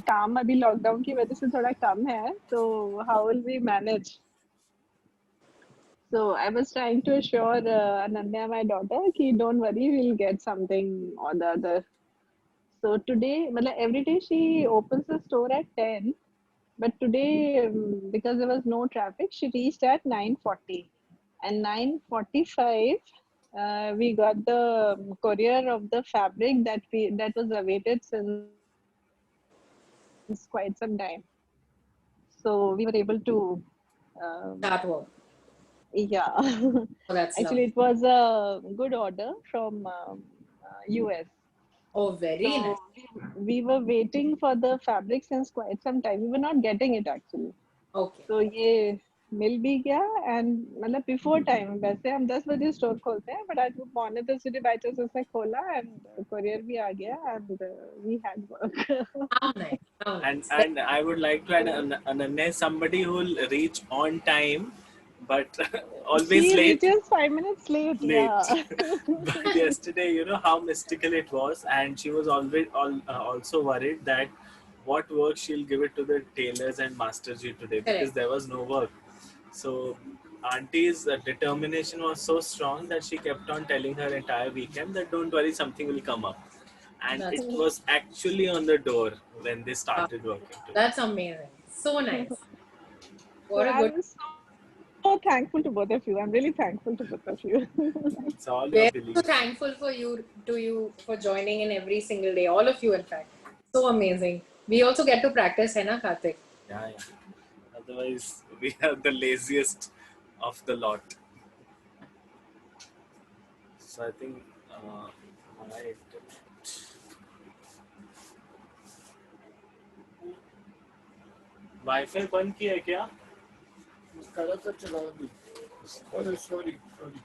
काम अभी लॉकडाउन की वजह से थोड़ा कम है, तो how will we manage? So I was trying to assure Ananya, my daughter, कि don't worry, we'll get something or the other. So today, मतलब every day she opens the store at 10, but today because there was no traffic, she reached at 9:40, and 9:45 we got the courier of the fabric that was awaited since quite some time. So we were able to Start work. yeah. Oh, that's Actually, lovely. it was a good order from US. Oh, very So nice. we were waiting for the fabric since quite some time. We were not getting it actually. Okay. So ये मिल भी गया, and मतलब before time, वैसे हम 10 बजे store खोलते हैं, but आज वो पौने 10 बजे बाय चांस उसने खोला and courier भी आ गया, and we had work. How nice. How And nice. and I would like to add Ananya, somebody who will reach on time, but always She late. reaches 5 minutes late. Late. Yeah. But yesterday, you know how mystical it was, and she was always also worried that what work she'll give it to the tailors and Masterji today because Correct. there was no work. So auntie's determination was so strong that she kept on telling her entire weekend that don't worry, something will come up. And That's it was actually on the door when they wow. started working today. That's amazing. So nice. So What a good. I'm so thankful to both of you. I'm really thankful to both of you. It's all your We're so belief. thankful for you for joining in every single day. All of you, in fact. So amazing. We also get to practice, hai na, Karthik? Yeah, yeah. Otherwise, we are the laziest of the lot. So I think my internet. Wifi बंद किया है क्या? करा तो चला दी। Sorry sorry sorry.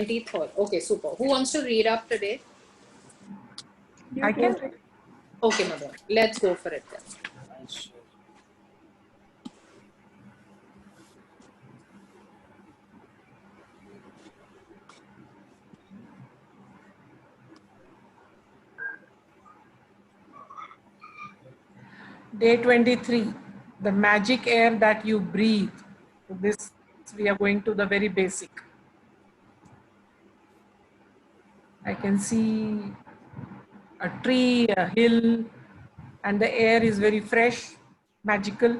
Okay, super. Who wants to read up today? You can. go. Okay, mother. Let's go for it then. Sure. Day 23, the magic air that you breathe. This, we are going to the very basic. I can see a tree, a hill, and the air is very fresh, magical.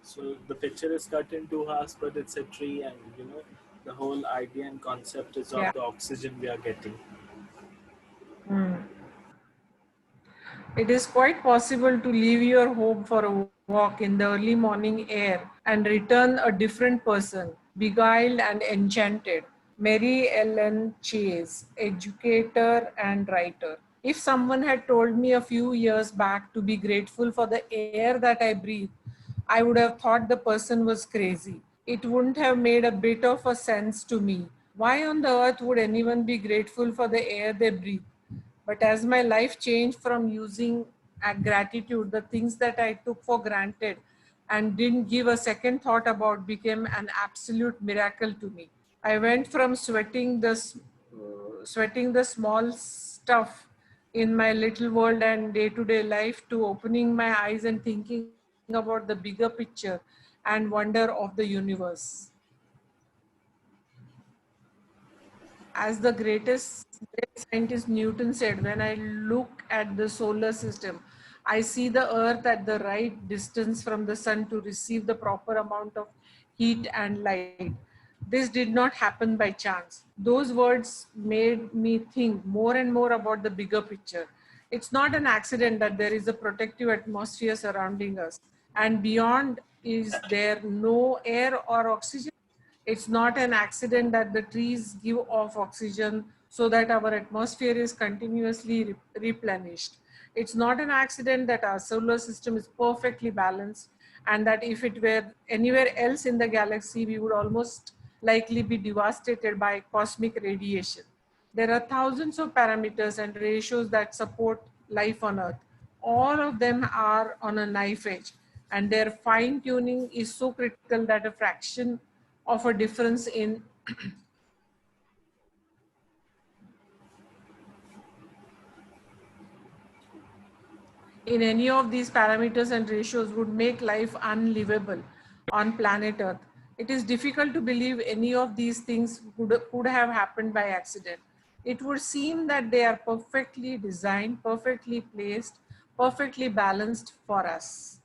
So the picture is cut in two halves, but it's a tree, and you know the whole idea and concept is of Yeah. the oxygen we are getting. It is quite possible to leave your home for a walk in the early morning air and return a different person, beguiled and enchanted. Mary Ellen Chase, educator and writer. If someone had told me a few years back to be grateful for the air that I breathe, I would have thought the person was crazy. It wouldn't have made a bit of a sense to me. Why on the earth would anyone be grateful for the air they breathe? But as my life changed from using gratitude, the things that I took for granted and didn't give a second thought about became an absolute miracle to me. I went from sweating the small stuff in my little world and day-to-day life to opening my eyes and thinking about the bigger picture and wonder of the universe. As the great scientist Newton said, when I look at the solar system, I see the earth at the right distance from the sun to receive the proper amount of heat and light. This did not happen by chance. Those words made me think more and more about the bigger picture. It's not an accident that there is a protective atmosphere surrounding us, and beyond is there no air or oxygen. It's not an accident that the trees give off oxygen so that our atmosphere is continuously replenished. It's not an accident that our solar system is perfectly balanced and that if it were anywhere else in the galaxy, we would almost likely be devastated by cosmic radiation. There are thousands of parameters and ratios that support life on Earth. All of them are on a knife edge. and their fine tuning is so critical that a fraction of a difference in any of these parameters and ratios would make life unlivable on planet Earth. It is difficult to believe any of these things could have happened by accident. It would seem that they are perfectly designed, perfectly placed, perfectly balanced for us.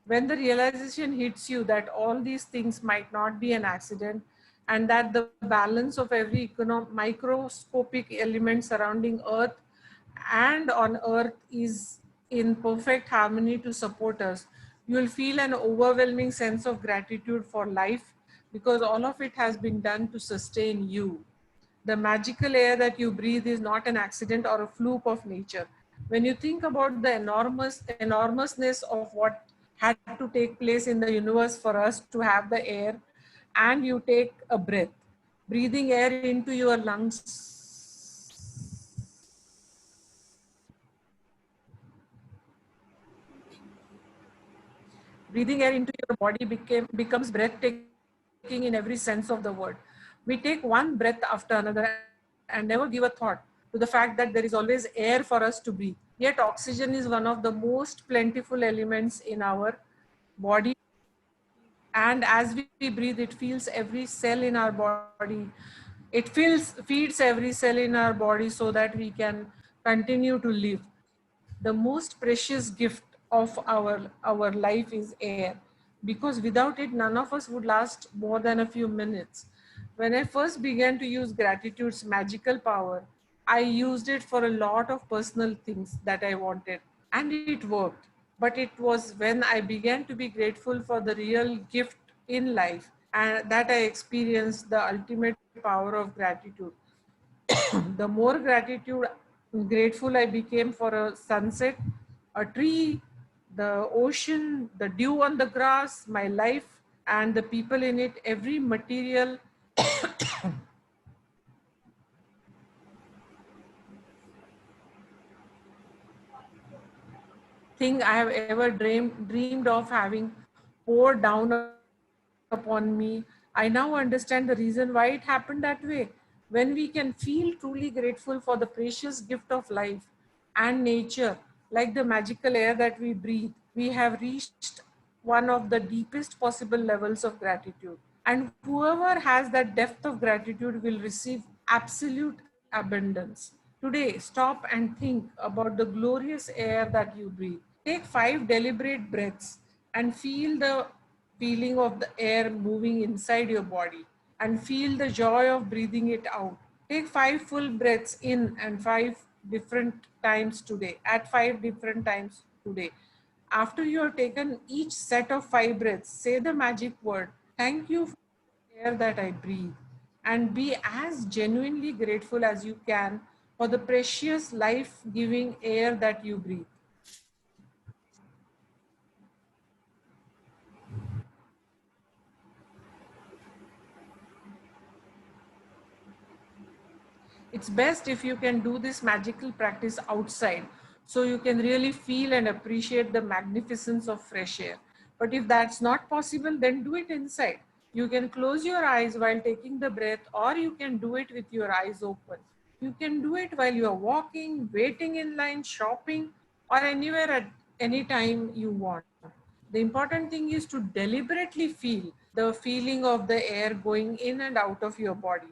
When the realization hits you that all these things might not be an accident, and that the balance of every microscopic element surrounding Earth and on Earth is in perfect harmony to support us, you will feel an overwhelming sense of gratitude for life, because all of it has been done to sustain you. The magical air that you breathe is not an accident or a fluke of nature. When you think about the enormousness of what had to take place in the universe for us to have the air, and you take a breath, breathing air into your lungs, breathing air into your body becomes breathtaking in every sense of the word. We take one breath after another and never give a thought to the fact that there is always air for us to breathe. Yet oxygen is one of the most plentiful elements in our body. And as we breathe, it feels every cell in our body. Feeds every cell in our body so that we can continue to live. The most precious gift of our life is air, because without it none of us would last more than a few minutes. When I first began to use gratitude's magical power, I used it for a lot of personal things that I wanted, and it worked. But it was when I began to be grateful for the real gift in life and that I experienced the ultimate power of gratitude. The more grateful I became for a sunset, a tree, the ocean, the dew on the grass, my life and the people in it, every material thing I have ever dreamed of having poured down upon me. I now understand the reason why it happened that way. When we can feel truly grateful for the precious gift of life and nature, like the magical air that we breathe, we have reached one of the deepest possible levels of gratitude. And whoever has that depth of gratitude will receive absolute abundance. Today, stop and think about the glorious air that you breathe. Take 5 deliberate breaths and feel the feeling of the air moving inside your body, and feel the joy of breathing it out. Take 5 full breaths in and 5 different times today, at 5 different times today. After you have taken each set of 5 breaths, say the magic word, thank you for the air that I breathe, and be as genuinely grateful as you can for the precious life-giving air that you breathe. It's best if you can do this magical practice outside, so you can really feel and appreciate the magnificence of fresh air. But if that's not possible, then do it inside. You can close your eyes while taking the breath, or you can do it with your eyes open. You can do it while you are walking, waiting in line, shopping, or anywhere at any time you want. The important thing is to deliberately feel the feeling of the air going in and out of your body.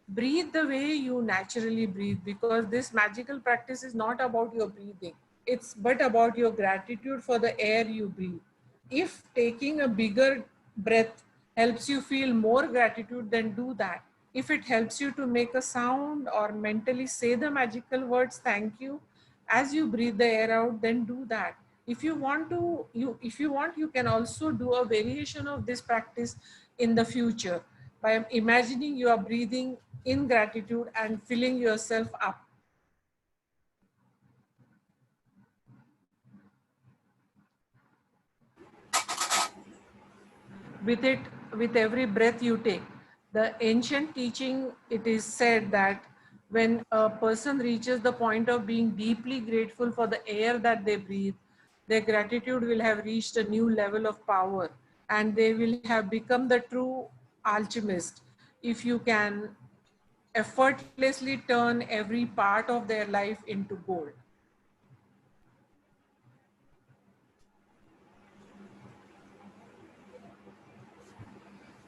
Breathe the way you naturally breathe, because this magical practice is not about your breathing. It's but about your gratitude for the air you breathe. If taking a bigger breath helps you feel more gratitude, then do that. If it helps you to make a sound or mentally say the magical words thank you as you breathe the air out, then do that. If you want to, you can also do a variation of this practice in the future by imagining you are breathing in gratitude and filling yourself up with it with every breath you take. The ancient teaching, it is said that when a person reaches the point of being deeply grateful for the air that they breathe, their gratitude will have reached a new level of power, and they will have become the true alchemist if you can effortlessly turn every part of their life into gold.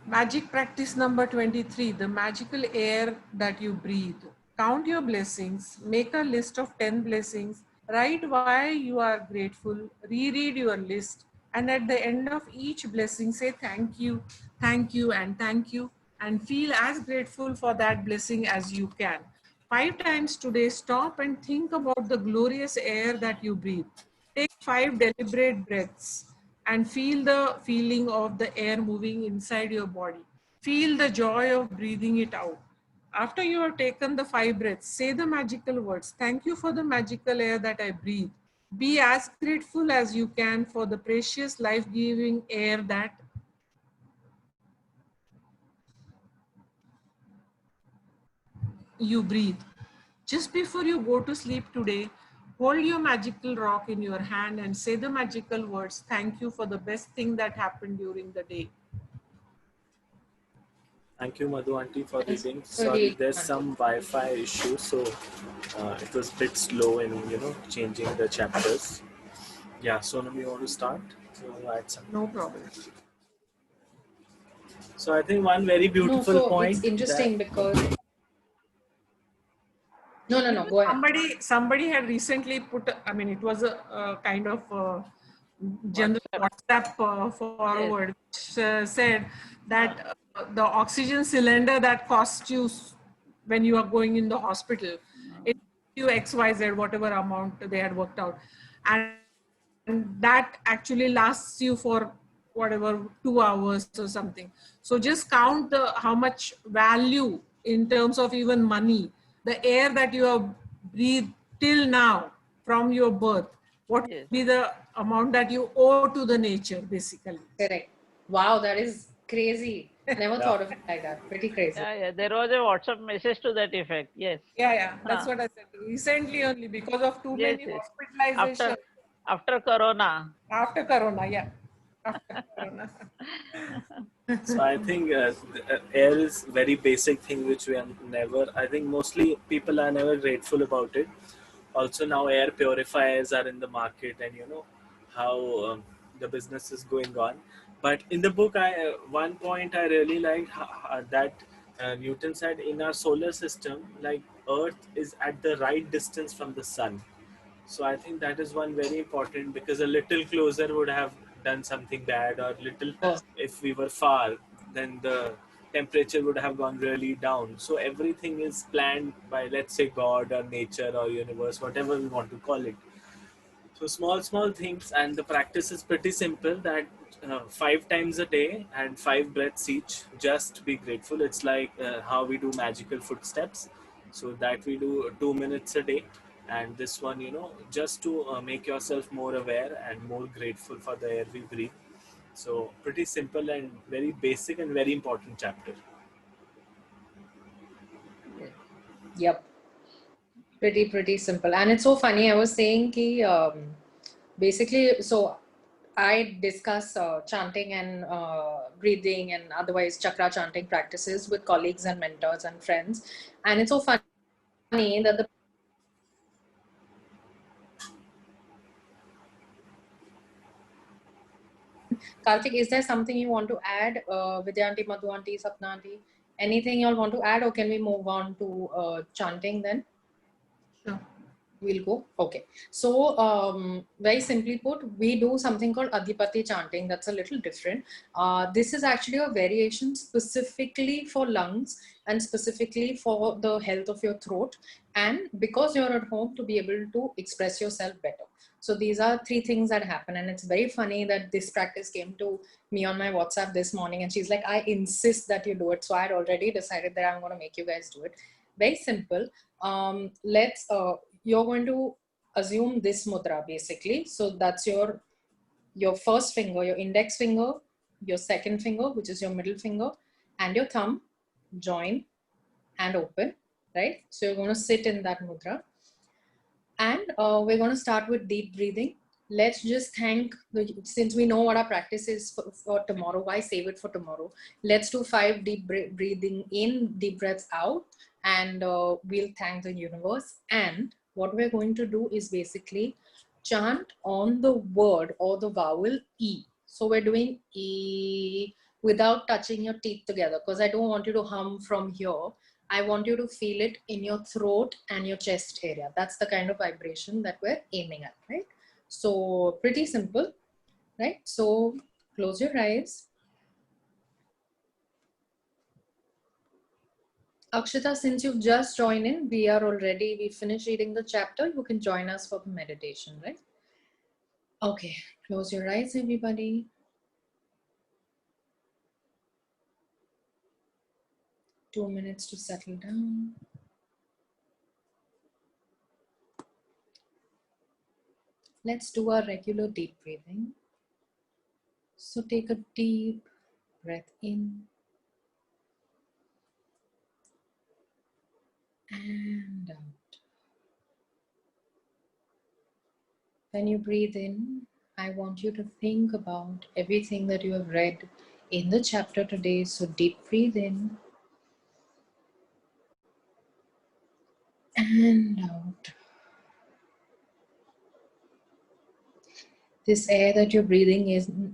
Magic practice number 23, the magical air that you breathe. Count your blessings, make a list of 10 blessings, write why you are grateful, reread your list, and at the end of each blessing, say thank you, and thank you, and feel as grateful for that blessing as you can. 5 times today, stop and think about the glorious air that you breathe. Take 5 deliberate breaths and feel the feeling of the air moving inside your body. Feel the joy of breathing it out. After you have taken the 5 breaths, say the magical words. Thank you for the magical air that I breathe. Be as grateful as you can for the precious life-giving air that you breathe. Just before you go to sleep today, hold your magical rock in your hand and say the magical words, thank you for the best thing that happened during the day. Thank you, Madhu Aunty, for Thanks reading. for Sorry, reading, there's Aunty. some Wi-Fi issue, so it was a bit slow in changing the chapters. Yeah, Sonam, you want to start? You want to add something? No problem. So I think one very No, beautiful so point it's interesting because no, go ahead. Somebody had recently put, I mean, it was a kind of general WhatsApp forward, which said that the oxygen cylinder that costs you when you are going in the hospital, it costs you XYZ, whatever amount they had worked out. And that actually lasts you for whatever 2 hours or something. So just count the how much value in terms of even money, the air that you have breathed till now from your birth, what Yes. would be the amount that you owe to the nature, basically. Correct. Wow, that is crazy. Never Yeah. thought of it like that. Pretty crazy. Yeah, there was a WhatsApp message to that effect. Yes. Yeah, that's Huh. what I said. Recently only, because of too Yes, many yes. hospitalizations After Corona. after Corona, yeah. After Corona. So I think air is very basic thing which we are never. I think mostly people are never grateful about it. Also now air purifiers are in the market, and how the business is going on. But in the book, I one point I really liked that Newton said in our solar system, like Earth is at the right distance from the sun. So I think that is one very important, because a little closer would have done something bad, or little Oh, if we were far, then the temperature would have gone really down. So everything is planned by, let's say, God or nature or universe, whatever we want to call it. So small things, and the practice is pretty simple. That 5 times a day and 5 breaths each. Just be grateful. It's like how we do magical footsteps. So that we do 2 minutes a day, and this one, just to make yourself more aware and more grateful for the air we breathe. So pretty simple and very basic and very important chapter. Yes. yep. Pretty simple. And it's so funny. I was saying ki, basically, so I discuss chanting and breathing and otherwise chakra chanting practices with colleagues and mentors and friends. And it's so funny that the Karthik, is there something you want to add? Vidyanti, Madhuanti, Sapnanti, anything you all want to add, or can we move on to chanting then? Sure. We'll go. Okay. So, very simply put, we do something called Adhipati chanting. That's a little different. This is actually a variation specifically for lungs and specifically for the health of your throat. And because you're at home, to be able to express yourself better. So these are 3 things that happen. And it's very funny that this practice came to me on my WhatsApp this morning. And she's like, I insist that you do it. So I had already decided that I'm going to make you guys do it. Very simple. You're going to assume this mudra basically. So that's your first finger, your index finger, your second finger, which is your middle finger, and your thumb join and open, right? So you're going to sit in that mudra. And we're going to start with deep breathing. let's just thank since we know what our practice is for tomorrow, why save it for tomorrow? Let's do 5 deep breathing in, deep breaths out, and we'll thank the universe. And what we're going to do is basically chant on the word or the vowel E. So we're doing E without touching your teeth together, because I don't want you to hum from here. I want you to feel it in your throat and your chest area. That's the kind of vibration that we're aiming at, right? So pretty simple, right? So close your eyes. Akshita, since you've just joined in, we finished reading the chapter. You can join us for the meditation, right? Okay, close your eyes, everybody. Two minutes to settle down. Let's do our regular deep breathing. So take a deep breath in and out. When you breathe in, I want you to think about everything that you have read in the chapter today. So deep breathe in and out. This air that you're breathing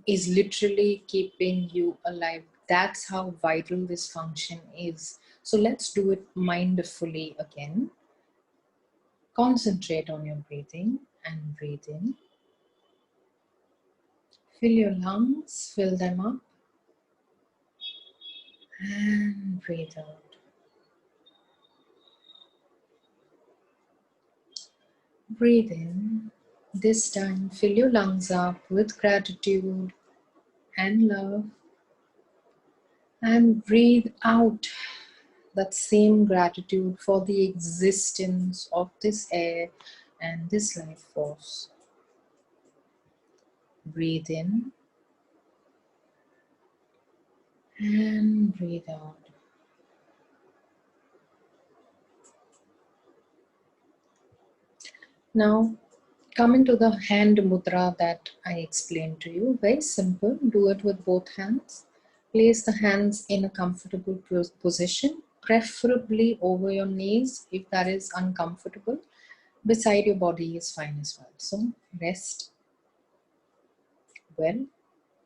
is literally keeping you alive. That's how vital this function is. So let's do it mindfully again. Concentrate on your breathing and breathe in. Fill your lungs, fill them up, and breathe out. Breathe in. This time, fill your lungs up with gratitude and love. And breathe out that same gratitude for the existence of this air and this life force. Breathe in and breathe out. Now, coming to the hand mudra that I explained to you, very simple. Do it with both hands. Place the hands in a comfortable position, preferably over your knees if that is uncomfortable. Beside your body is fine as well. So rest well.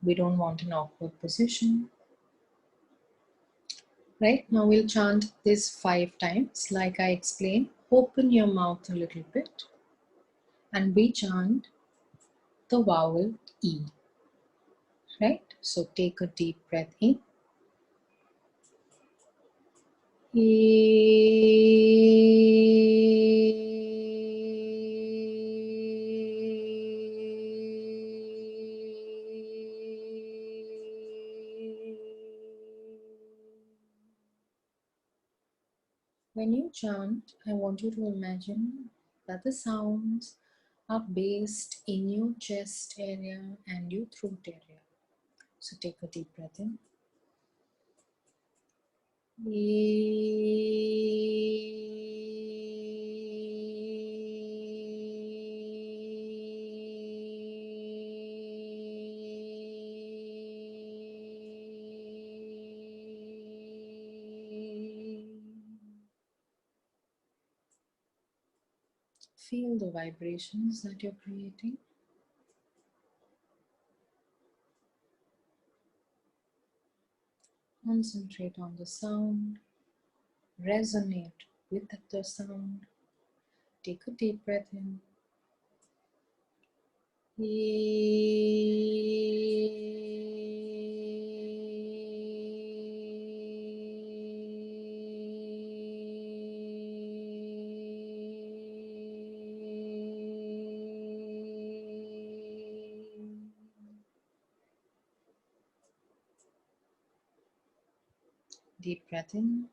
We don't want an awkward position. Right, now we'll chant this 5 times like I explained. Open your mouth a little bit and we chant the vowel E. Right, so take a deep breath in. When you chant, I want you to imagine that the sounds are based in your chest area and your throat area. So take a deep breath in. Feel the vibrations that you're creating. Concentrate on the sound. Resonate with the sound. Take a deep breath in. Deep breath in.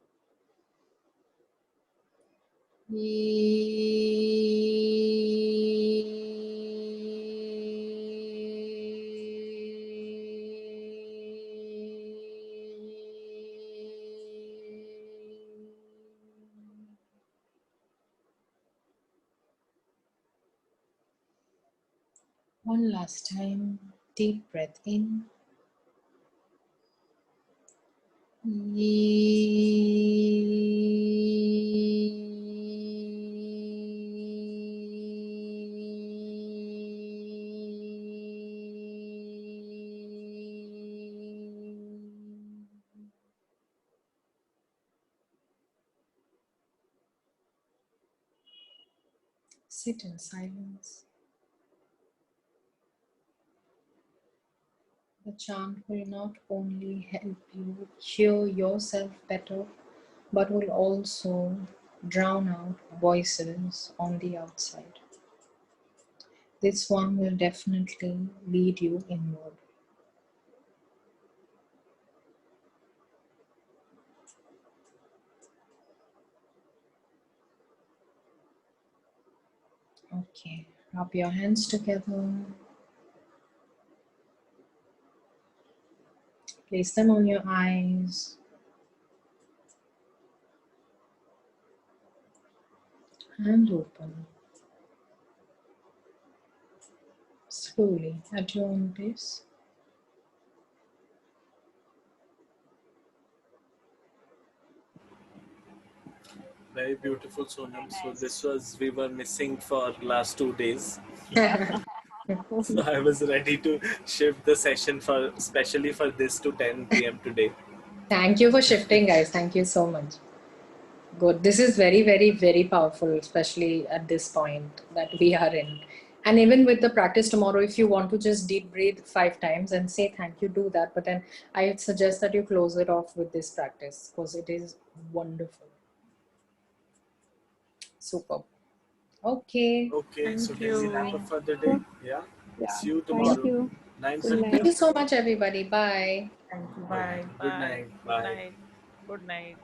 One last time, deep breath in. Sit in silence. The chant will not only help you hear yourself better, but will also drown out voices on the outside. This one will definitely lead you inward. Okay, rub your hands together. Place them on your eyes. And open. Slowly, at your own pace. Very beautiful, Sonam. So this was, we were missing for last 2 days. So I was ready to shift the session for, especially for this, to 10 p.m. today. Thank you for shifting, guys. Thank you so much. Good. This is very, very, very powerful, especially at this point that we are in. And even with the practice tomorrow, if you want to just deep breathe 5 times and say thank you, do that. But then I suggest that you close it off with this practice because it is wonderful. Super. Okay. Okay, so Thank can we you. wrap up for the day? Yeah. Yeah. See you Thank tomorrow. you. 9:30. Good night. Thank you so much, everybody. Bye. Thank you. Okay. Bye. Good Bye. night. Good Bye. night. Good night.